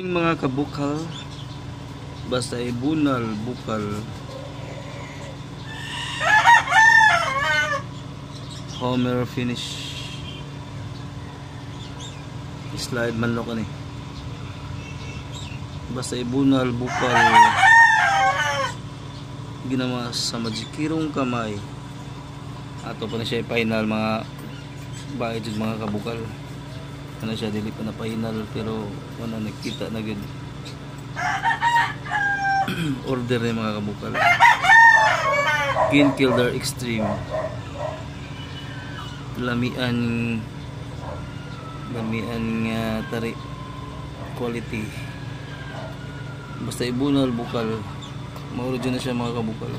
Yung mga kabukal, basta ibunal, bukal, Homer finish, slide man lo ni. Basta ibunal, bukal, ginawa sa majikirong kamay. Ato pa na siya final mga bakit yung mga kabukal. Ano siya dili pa na final pero wala nakita na gud. Order ni mga kabukal. Skin Killer Extreme. Lamian nga tari quality. Basta ibunal bukal. Mauro dyan na siya mga kabukal.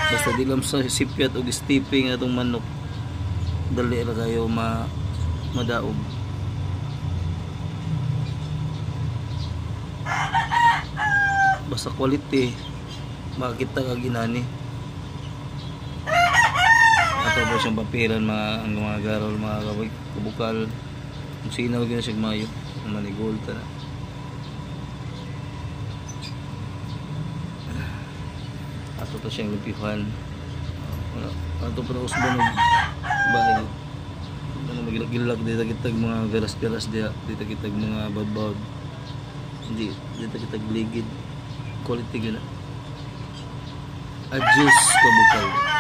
Basta di lang sa sipyat o steeping atong manok. Dali ra kayo madaog. Basta quality makita ka ginani. Ato po siyang papiran mga garol, mga kabukal. Kung sinaw gina siya mayo, manigol ta na. Ato to siyang lupihan. Ato pa na usban ng bahay. Ano magilag-gilag dito kitag mga garas-garas dito kitag mga bawd-bawd. Hindi dito kitag ligid. Quality gina. Adjust kabukal.